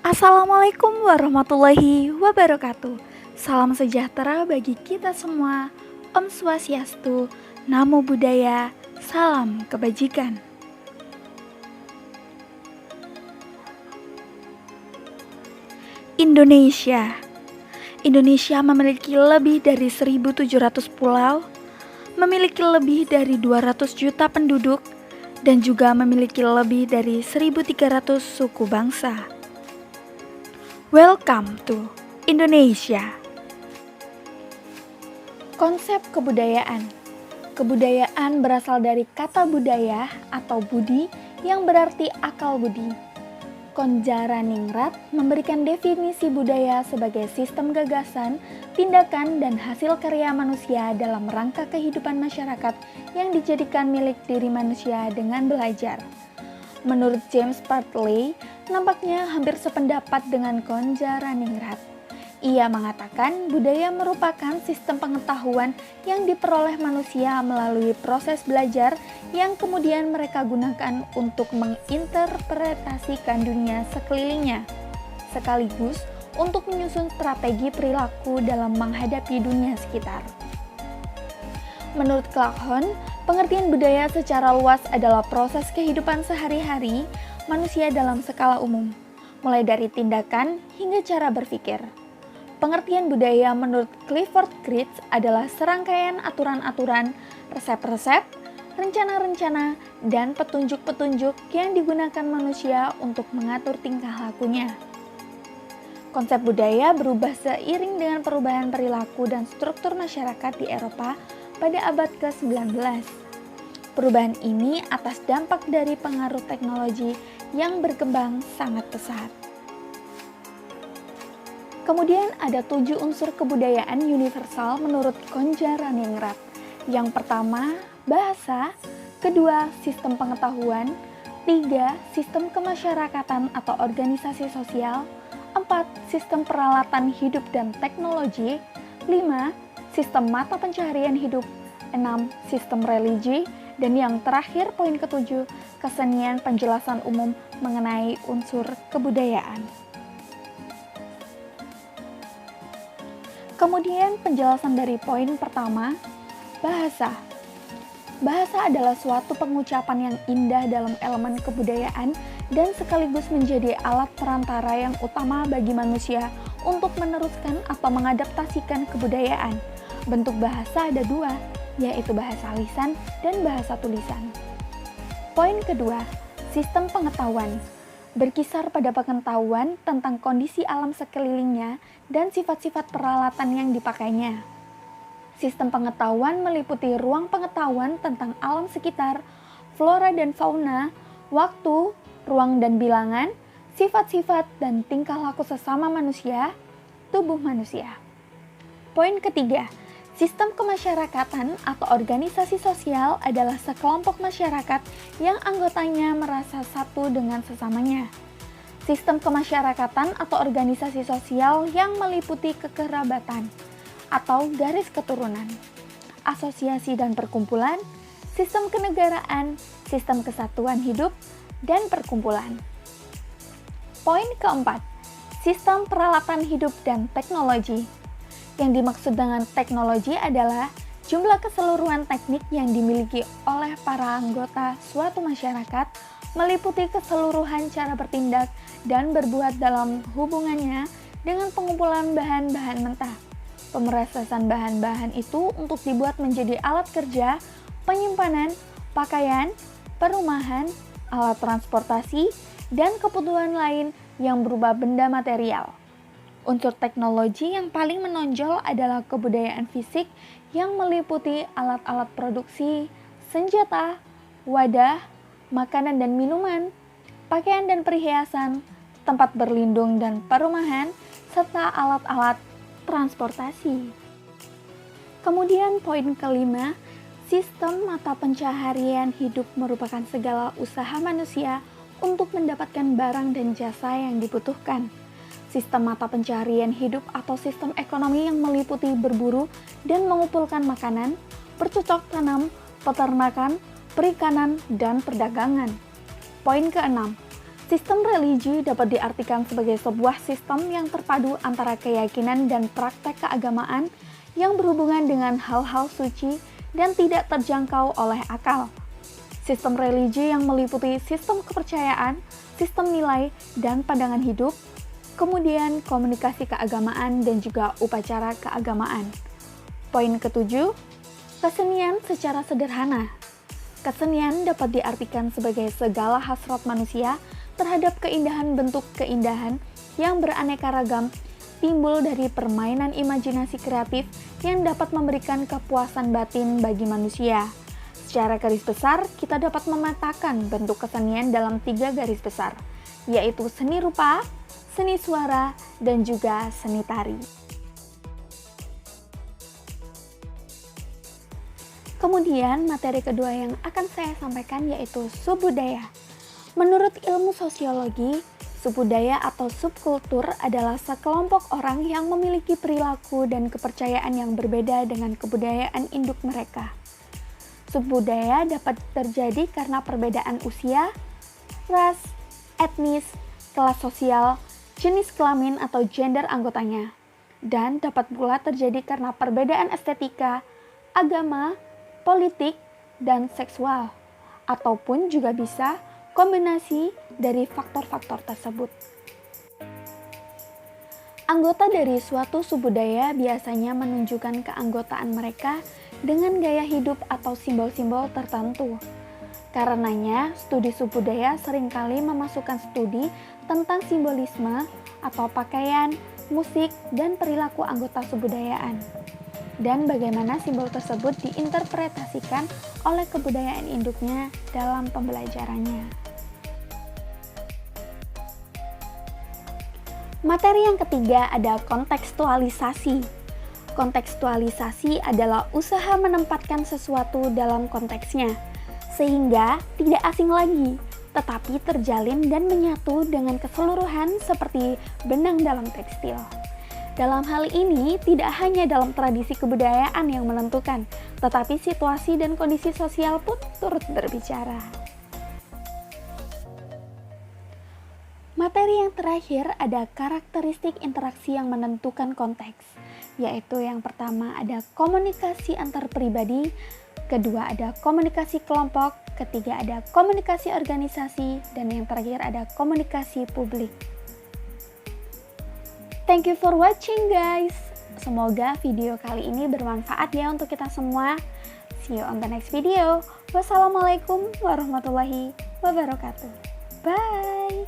Assalamualaikum warahmatullahi wabarakatuh. Salam sejahtera bagi kita semua. Om Swastiastu, Namo Buddhaya, salam kebajikan. Indonesia. Indonesia memiliki lebih dari 1.700 pulau, memiliki lebih dari 200 juta penduduk, dan juga memiliki lebih dari 1.300 suku bangsa. Welcome to Indonesia. Konsep kebudayaan. Kebudayaan berasal dari kata budaya atau budi yang berarti akal budi. Konjaraningrat memberikan definisi budaya sebagai sistem gagasan, tindakan, dan hasil karya manusia dalam rangka kehidupan masyarakat yang dijadikan milik diri manusia dengan belajar. Menurut James Bartley, nampaknya hampir sependapat dengan Konjaraningrat. Ia mengatakan budaya merupakan sistem pengetahuan yang diperoleh manusia melalui proses belajar yang kemudian mereka gunakan untuk menginterpretasikan dunia sekelilingnya, sekaligus untuk menyusun strategi perilaku dalam menghadapi dunia sekitar. Menurut Clarkson, pengertian budaya secara luas adalah proses kehidupan sehari-hari manusia dalam skala umum, mulai dari tindakan hingga cara berpikir. Pengertian budaya menurut Clifford Geertz adalah serangkaian aturan-aturan, resep-resep, rencana-rencana, dan petunjuk-petunjuk yang digunakan manusia untuk mengatur tingkah lakunya. Konsep budaya berubah seiring dengan perubahan perilaku dan struktur masyarakat di Eropa pada abad ke-19. Perubahan ini atas dampak dari pengaruh teknologi yang berkembang sangat pesat. Kemudian ada 7 unsur kebudayaan universal menurut Konjaraningrat. Yang pertama, bahasa. Kedua, sistem pengetahuan. 3, sistem kemasyarakatan atau organisasi sosial. 4, sistem peralatan hidup dan teknologi. 5, sistem mata pencaharian hidup. 6, sistem religi. Dan yang terakhir, poin ke-7, kesenian penjelasan umum mengenai unsur kebudayaan. Kemudian penjelasan dari poin pertama, bahasa. Bahasa adalah suatu pengucapan yang indah dalam elemen kebudayaan dan sekaligus menjadi alat perantara yang utama bagi manusia untuk meneruskan atau mengadaptasikan kebudayaan. Bentuk bahasa ada 2, yaitu bahasa lisan dan bahasa tulisan. Poin kedua, sistem pengetahuan. Berkisar pada pengetahuan tentang kondisi alam sekelilingnya dan sifat-sifat peralatan yang dipakainya. Sistem pengetahuan meliputi ruang pengetahuan tentang alam sekitar, flora dan fauna, waktu, ruang dan bilangan, sifat-sifat dan tingkah laku sesama manusia, tubuh manusia. Poin ketiga, sistem kemasyarakatan atau organisasi sosial adalah sekelompok masyarakat yang anggotanya merasa satu dengan sesamanya. Sistem kemasyarakatan atau organisasi sosial yang meliputi kekerabatan atau garis keturunan, asosiasi dan perkumpulan, sistem kenegaraan, sistem kesatuan hidup, dan perkumpulan. Poin keempat, sistem peralatan hidup dan teknologi. Yang dimaksud dengan teknologi adalah jumlah keseluruhan teknik yang dimiliki oleh para anggota suatu masyarakat, meliputi keseluruhan cara bertindak dan berbuat dalam hubungannya dengan pengumpulan bahan-bahan mentah, pemrosesan bahan-bahan itu untuk dibuat menjadi alat kerja, penyimpanan, pakaian, perumahan, alat transportasi, dan kebutuhan lain yang berupa benda material. Unsur teknologi yang paling menonjol adalah kebudayaan fisik yang meliputi alat-alat produksi, senjata, wadah, makanan dan minuman, pakaian dan perhiasan, tempat berlindung dan perumahan, serta alat-alat transportasi. Kemudian poin kelima, sistem mata pencaharian hidup merupakan segala usaha manusia untuk mendapatkan barang dan jasa yang dibutuhkan. Sistem mata pencaharian hidup atau sistem ekonomi yang meliputi berburu dan mengumpulkan makanan, bercocok tanam, peternakan, perikanan, dan perdagangan. Poin keenam, Sistem religi dapat diartikan sebagai sebuah sistem yang terpadu antara keyakinan dan praktek keagamaan yang berhubungan dengan hal-hal suci dan tidak terjangkau oleh akal. Sistem religi yang meliputi sistem kepercayaan, sistem nilai, dan pandangan hidup, kemudian komunikasi keagamaan dan juga upacara keagamaan. Poin ketujuh, kesenian secara sederhana. Kesenian dapat diartikan sebagai segala hasrat manusia terhadap keindahan bentuk keindahan yang beraneka ragam timbul dari permainan imajinasi kreatif yang dapat memberikan kepuasan batin bagi manusia. Secara garis besar, kita dapat memetakan bentuk kesenian dalam 3 garis besar, yaitu seni rupa, seni suara, dan juga seni tari. Kemudian materi kedua yang akan saya sampaikan yaitu subbudaya. Menurut ilmu sosiologi, subbudaya atau subkultur adalah sekelompok orang yang memiliki perilaku dan kepercayaan yang berbeda dengan kebudayaan induk mereka. Subbudaya dapat terjadi karena perbedaan usia, ras, etnis, kelas sosial, jenis kelamin atau gender anggotanya, dan dapat pula terjadi karena perbedaan estetika, agama, politik, dan seksual, ataupun juga bisa kombinasi dari faktor-faktor tersebut. Anggota dari suatu subbudaya biasanya menunjukkan keanggotaan mereka dengan gaya hidup atau simbol-simbol tertentu. Karenanya, studi subbudaya seringkali memasukkan studi tentang simbolisme atau pakaian, musik, dan perilaku anggota subbudayaan, dan bagaimana simbol tersebut diinterpretasikan oleh kebudayaan induknya dalam pembelajarannya. Materi yang ketiga ada kontekstualisasi. Kontekstualisasi adalah usaha menempatkan sesuatu dalam konteksnya, sehingga tidak asing lagi, tetapi terjalin dan menyatu dengan keseluruhan seperti benang dalam tekstil. Dalam hal ini, tidak hanya dalam tradisi kebudayaan yang menentukan, tetapi situasi dan kondisi sosial pun turut berbicara. Materi yang terakhir ada karakteristik interaksi yang menentukan konteks, yaitu yang pertama ada komunikasi antar pribadi, kedua ada komunikasi kelompok, ketiga ada komunikasi organisasi, dan yang terakhir ada komunikasi publik. Thank you for watching guys. Semoga video kali ini bermanfaat ya untuk kita semua. See you on the next video. Wassalamualaikum warahmatullahi wabarakatuh. Bye.